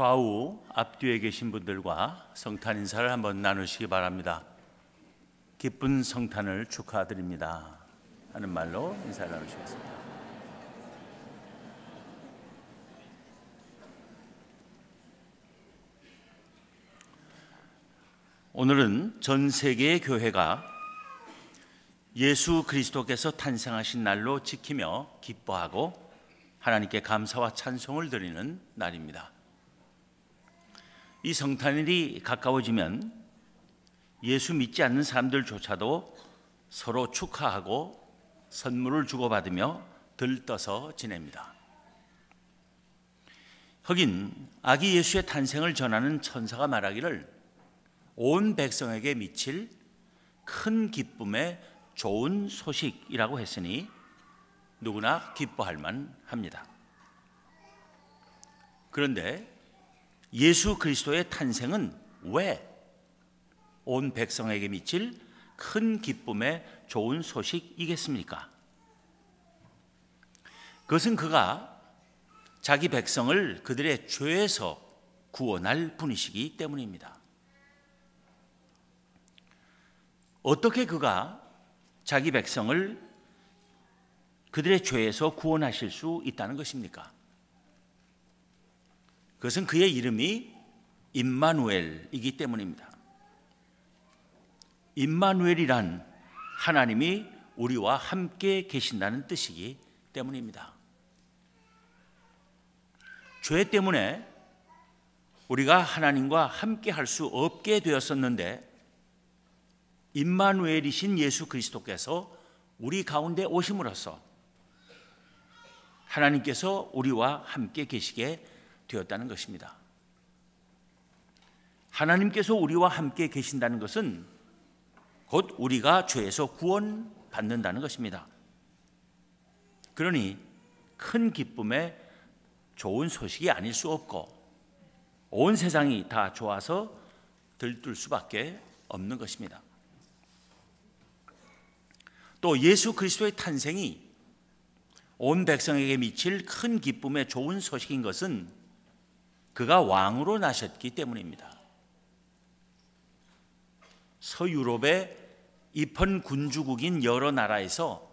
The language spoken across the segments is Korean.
좌우 앞뒤에 계신 분들과 성탄 인사를 한번 나누시기 바랍니다. 기쁜 성탄을 축하드립니다 하는 말로 인사를 나누시겠습니다. 오늘은 전 세계의 교회가 예수 그리스도께서 탄생하신 날로 지키며 기뻐하고 하나님께 감사와 찬송을 드리는 날입니다. 이 성탄일이 가까워지면 예수 믿지 않는 사람들조차도 서로 축하하고 선물을 주고받으며 들떠서 지냅니다. 흑인 아기 예수의 탄생을 전하는 천사가 말하기를 온 백성에게 미칠 큰 기쁨의 좋은 소식이라고 했으니 누구나 기뻐할 만합니다. 그런데 예수 그리스도의 탄생은 왜 온 백성에게 미칠 큰 기쁨의 좋은 소식이겠습니까? 그것은 그가 자기 백성을 그들의 죄에서 구원할 분이시기 때문입니다. 어떻게 그가 자기 백성을 그들의 죄에서 구원하실 수 있다는 것입니까? 그것은 그의 이름이 임마누엘이기 때문입니다. 임마누엘이란 하나님이 우리와 함께 계신다는 뜻이기 때문입니다. 죄 때문에 우리가 하나님과 함께 할 수 없게 되었었는데 임마누엘이신 예수 그리스도께서 우리 가운데 오심으로써 하나님께서 우리와 함께 계시게 되었다는 것입니다. 하나님께서 우리와 함께 계신다는 것은 곧 우리가 죄에서 구원받는다는 것입니다. 그러니 큰 기쁨의 좋은 소식이 아닐 수 없고 온 세상이 다 좋아서 들뜰 수밖에 없는 것입니다. 또 예수 그리스도의 탄생이 온 백성에게 미칠 큰 기쁨의 좋은 소식인 것은 그가 왕으로 나셨기 때문입니다. 서유럽의 입헌 군주국인 여러 나라에서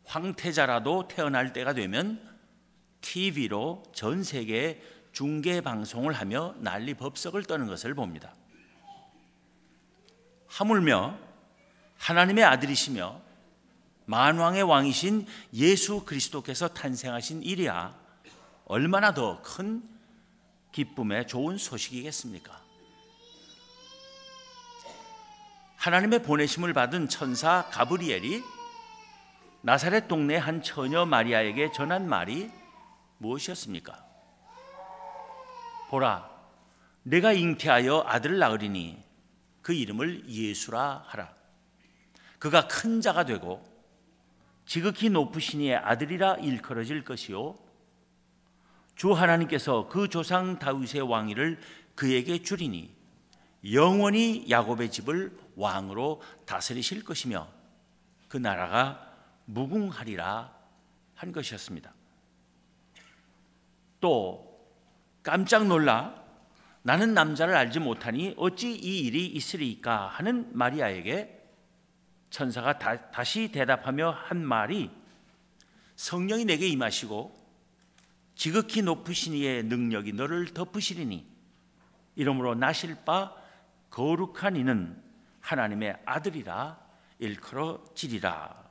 황태자라도 태어날 때가 되면 TV로 전 세계에 중계 방송을 하며 난리 법석을 떠는 것을 봅니다. 하물며 하나님의 아들이시며 만왕의 왕이신 예수 그리스도께서 탄생하신 일이야 얼마나 더 큰 기쁨의 좋은 소식이겠습니까? 하나님의 보내심을 받은 천사 가브리엘이 나사렛 동네 한 처녀 마리아에게 전한 말이 무엇이었습니까? 보라, 내가 잉태하여 아들을 낳으리니 그 이름을 예수라 하라. 그가 큰 자가 되고 지극히 높으신 이의 아들이라 일컬어질 것이요 주 하나님께서 그 조상 다윗의 왕위를 그에게 주리니 영원히 야곱의 집을 왕으로 다스리실 것이며 그 나라가 무궁하리라 한 것이었습니다. 또 깜짝 놀라 나는 남자를 알지 못하니 어찌 이 일이 있으리까 하는 마리아에게 천사가 다시 대답하며 한 말이 성령이 내게 임하시고 지극히 높으신 이의 능력이 너를 덮으시리니 이러므로 나실 바 거룩한 이는 하나님의 아들이라 일컬어지리라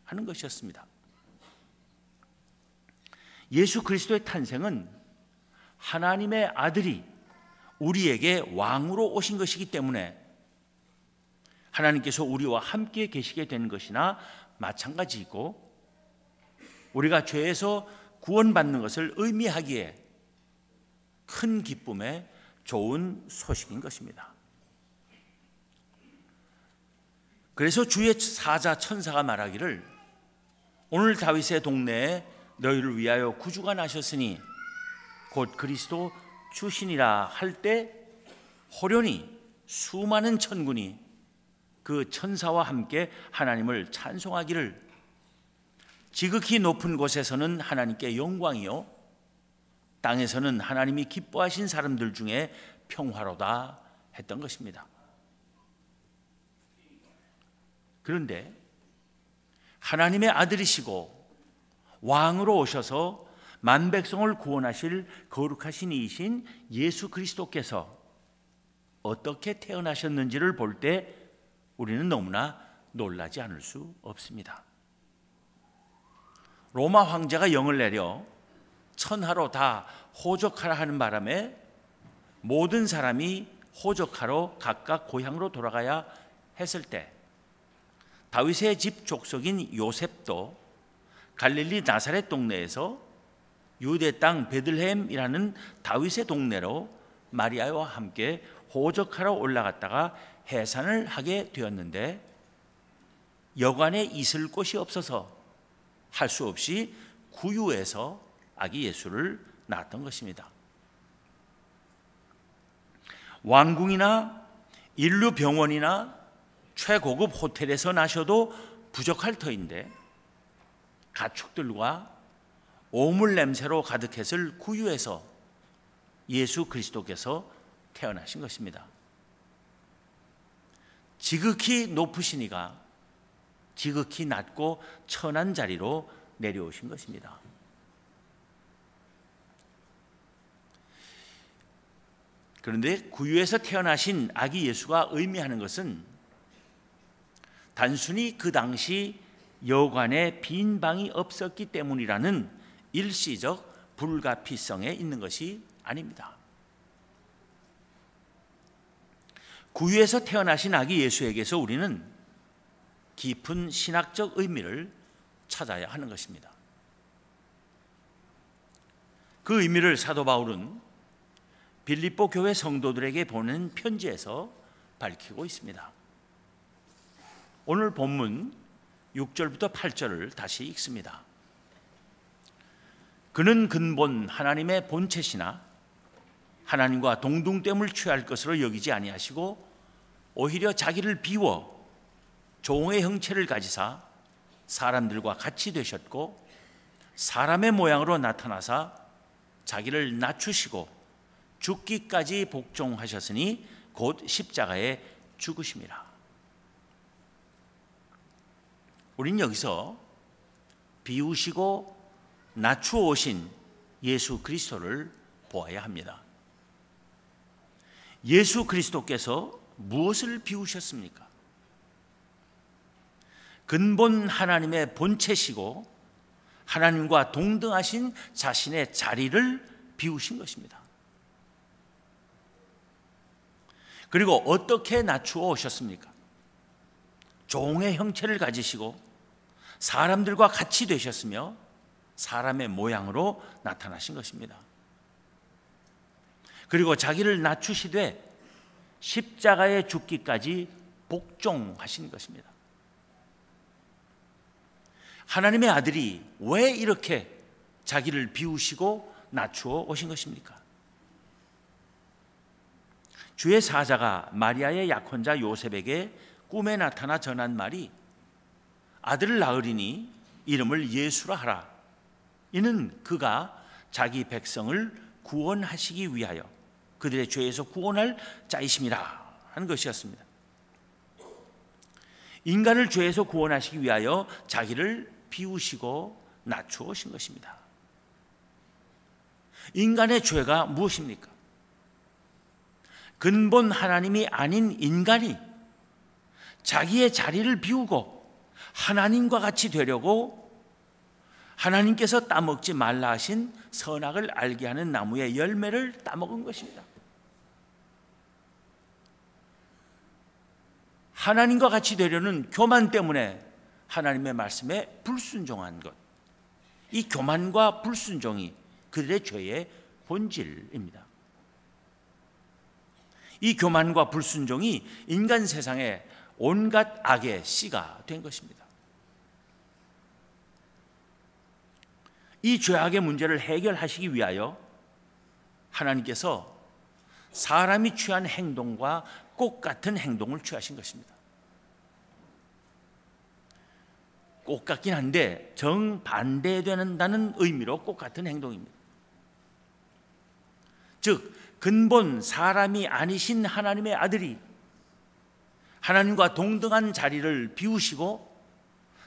하는 것이었습니다. 예수 그리스도의 탄생은 하나님의 아들이 우리에게 왕으로 오신 것이기 때문에 하나님께서 우리와 함께 계시게 된 것이나 마찬가지이고 우리가 죄에서 구원받는 것을 의미하기에 큰 기쁨의 좋은 소식인 것입니다. 그래서 주의 사자 천사가 말하기를 오늘 다윗의 동네에 너희를 위하여 구주가 나셨으니 곧 그리스도 주시니라 할 때 호련히 수많은 천군이 그 천사와 함께 하나님을 찬송하기를 지극히 높은 곳에서는 하나님께 영광이요 땅에서는 하나님이 기뻐하신 사람들 중에 평화로다 했던 것입니다. 그런데 하나님의 아들이시고 왕으로 오셔서 만백성을 구원하실 거룩하신 이이신 예수 그리스도께서 어떻게 태어나셨는지를 볼 때 우리는 너무나 놀라지 않을 수 없습니다. 로마 황제가 영을 내려 천하로 다 호적하라 하는 바람에 모든 사람이 호적하러 각각 고향으로 돌아가야 했을 때 다윗의 집 족속인 요셉도 갈릴리 나사렛 동네에서 유대 땅 베들레헴이라는 다윗의 동네로 마리아와 함께 호적하러 올라갔다가 해산을 하게 되었는데 여관에 있을 곳이 없어서 할 수 없이 구유에서 아기 예수를 낳았던 것입니다. 왕궁이나 인류 병원이나 최고급 호텔에서 나셔도 부족할 터인데 가축들과 오물 냄새로 가득했을 구유에서 예수 그리스도께서 태어나신 것입니다. 지극히 높으시니가 지극히 낮고 천한 자리로 내려오신 것입니다. 그런데 구유에서 태어나신 아기 예수가 의미하는 것은 단순히 그 당시 여관에 빈 방이 없었기 때문이라는 일시적 불가피성에 있는 것이 아닙니다. 구유에서 태어나신 아기 예수에게서 우리는 깊은 신학적 의미를 찾아야 하는 것입니다. 그 의미를 사도 바울은 빌립보 교회 성도들에게 보낸 편지에서 밝히고 있습니다. 오늘 본문 6절부터 8절을 다시 읽습니다. 그는 근본 하나님의 본체시나 하나님과 동등됨을 취할 것으로 여기지 아니하시고 오히려 자기를 비워 종의 형체를 가지사 사람들과 같이 되셨고 사람의 모양으로 나타나사 자기를 낮추시고 죽기까지 복종하셨으니 곧 십자가에 죽으심이라. 우린 여기서 비우시고 낮추어 오신 예수 그리스도를 보아야 합니다. 예수 그리스도께서 무엇을 비우셨습니까? 근본 하나님의 본체시고 하나님과 동등하신 자신의 자리를 비우신 것입니다. 그리고 어떻게 낮추어 오셨습니까? 종의 형체를 가지시고 사람들과 같이 되셨으며 사람의 모양으로 나타나신 것입니다. 그리고 자기를 낮추시되 십자가에 죽기까지 복종하신 것입니다. 하나님의 아들이 왜 이렇게 자기를 비우시고 낮추어 오신 것입니까? 주의 사자가 마리아의 약혼자 요셉에게 꿈에 나타나 전한 말이 아들을 낳으리니 이름을 예수라 하라. 이는 그가 자기 백성을 구원하시기 위하여 그들의 죄에서 구원할 자이심이라 하는 것이었습니다. 인간을 죄에서 구원하시기 위하여 자기를 비우시고 낮추어 오신 것입니다. 인간의 죄가 무엇입니까? 근본 하나님이 아닌 인간이 자기의 자리를 비우고 하나님과 같이 되려고 하나님께서 따먹지 말라 하신 선악을 알게 하는 나무의 열매를 따먹은 것입니다. 하나님과 같이 되려는 교만 때문에 하나님의 말씀에 불순종한 것, 이 교만과 불순종이 그들의 죄의 본질입니다. 이 교만과 불순종이 인간 세상에 온갖 악의 씨가 된 것입니다. 이 죄악의 문제를 해결하시기 위하여 하나님께서 사람이 취한 행동과 꽃 같은 행동을 취하신 것입니다. 꽃 같긴 한데 정반대된다는 의미로 꽃 같은 행동입니다. 즉 근본 사람이 아니신 하나님의 아들이 하나님과 동등한 자리를 비우시고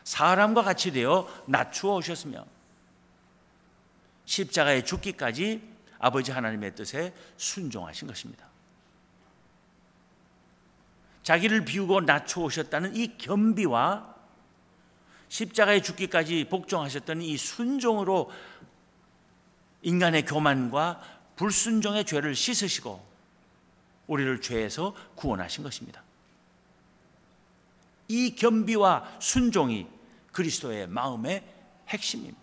사람과 같이 되어 낮추어 오셨으며 십자가에 죽기까지 아버지 하나님의 뜻에 순종하신 것입니다. 자기를 비우고 낮추어 오셨다는 이 겸비와 십자가에 죽기까지 복종하셨던 이 순종으로 인간의 교만과 불순종의 죄를 씻으시고 우리를 죄에서 구원하신 것입니다. 이 겸비와 순종이 그리스도의 마음의 핵심입니다.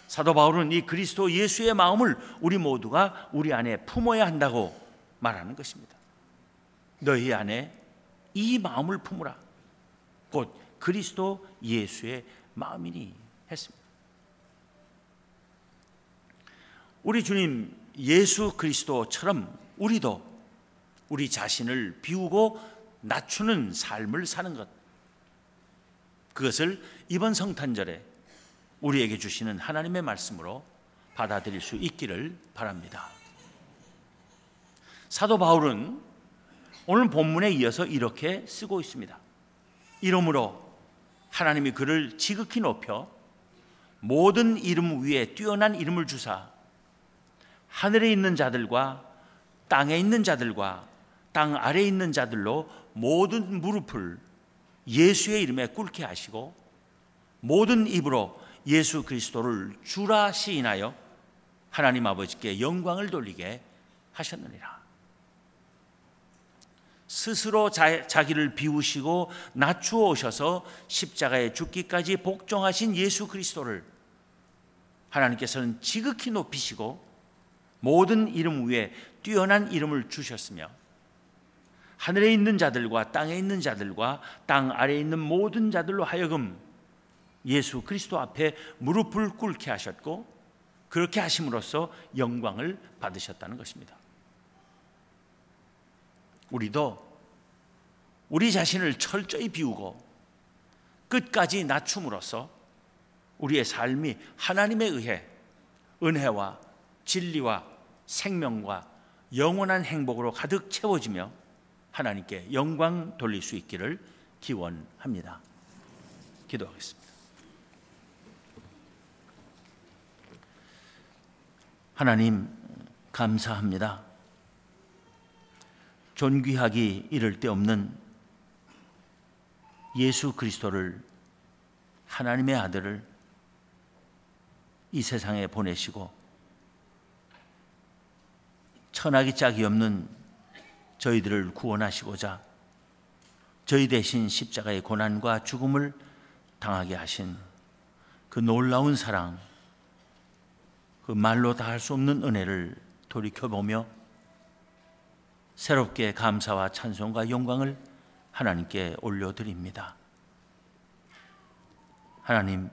사도 바울은 이 그리스도 예수의 마음을 우리 모두가 우리 안에 품어야 한다고 말하는 것입니다. 너희 안에 이 마음을 품으라. 곧 그리스도 예수의 마음이니 했습니다. 우리 주님 예수 그리스도처럼 우리도 우리 자신을 비우고 낮추는 삶을 사는 것, 그것을 이번 성탄절에 우리에게 주시는 하나님의 말씀으로 받아들일 수 있기를 바랍니다. 사도 바울은 오늘 본문에 이어서 이렇게 쓰고 있습니다. 이러므로 하나님이 그를 지극히 높여 모든 이름 위에 뛰어난 이름을 주사 하늘에 있는 자들과 땅에 있는 자들과 땅 아래에 있는 자들로 모든 무릎을 예수의 이름에 꿇게 하시고 모든 입으로 예수 그리스도를 주라 시인하여 하나님 아버지께 영광을 돌리게 하셨느니라. 스스로 자기를 비우시고 낮추어 오셔서 십자가에 죽기까지 복종하신 예수 그리스도를 하나님께서는 지극히 높이시고 모든 이름 위에 뛰어난 이름을 주셨으며 하늘에 있는 자들과 땅에 있는 자들과 땅 아래에 있는 모든 자들로 하여금 예수 그리스도 앞에 무릎을 꿇게 하셨고 그렇게 하심으로써 영광을 받으셨다는 것입니다. 우리도 우리 자신을 철저히 비우고 끝까지 낮춤으로써 우리의 삶이 하나님에 의해 은혜와 진리와 생명과 영원한 행복으로 가득 채워지며 하나님께 영광 돌릴 수 있기를 기원합니다. 기도하겠습니다. 하나님 감사합니다. 존귀하기 이를 데 없는 예수 그리스도를, 하나님의 아들을 이 세상에 보내시고 천하기 짝이 없는 저희들을 구원하시고자 저희 대신 십자가의 고난과 죽음을 당하게 하신 그 놀라운 사랑, 그 말로 다 할 수 없는 은혜를 돌이켜보며 새롭게 감사와 찬송과 영광을 하나님께 올려드립니다. 하나님,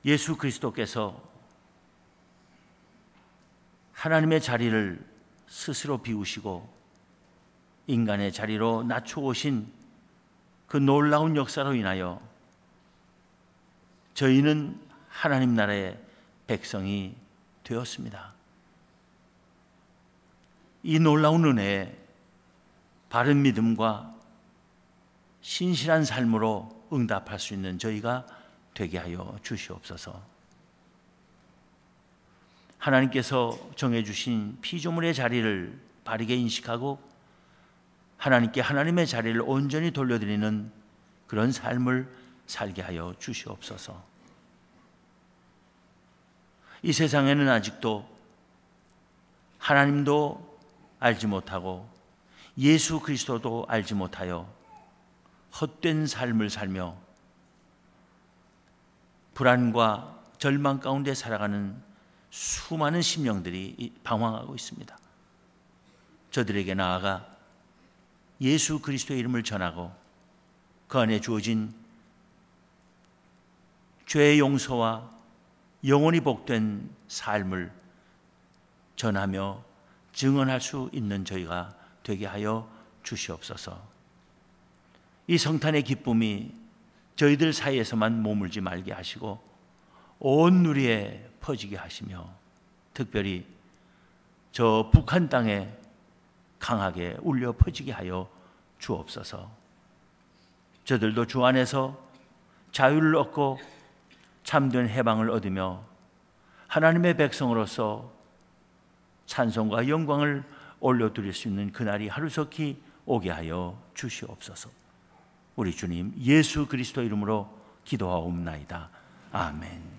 예수 그리스도께서 하나님의 자리를 스스로 비우시고 인간의 자리로 낮춰 오신 그 놀라운 역사로 인하여 저희는 하나님 나라의 백성이 되었습니다. 이 놀라운 은혜에 바른 믿음과 신실한 삶으로 응답할 수 있는 저희가 되게 하여 주시옵소서. 하나님께서 정해주신 피조물의 자리를 바르게 인식하고 하나님께 하나님의 자리를 온전히 돌려드리는 그런 삶을 살게 하여 주시옵소서. 이 세상에는 아직도 하나님도 알지 못하고 예수 그리스도도 알지 못하여 헛된 삶을 살며 불안과 절망 가운데 살아가는 수많은 심령들이 방황하고 있습니다. 저들에게 나아가 예수 그리스도의 이름을 전하고 그 안에 주어진 죄의 용서와 영원히 복된 삶을 전하며 증언할 수 있는 저희가 되게 하여 주시옵소서. 이 성탄의 기쁨이 저희들 사이에서만 머물지 말게 하시고 온 누리에 퍼지게 하시며 특별히 저 북한 땅에 강하게 울려 퍼지게 하여 주옵소서. 저들도 주 안에서 자유를 얻고 참된 해방을 얻으며 하나님의 백성으로서 찬송과 영광을 올려드릴 수 있는 그날이 하루속히 오게 하여 주시옵소서. 우리 주님 예수 그리스도 이름으로 기도하옵나이다. 아멘.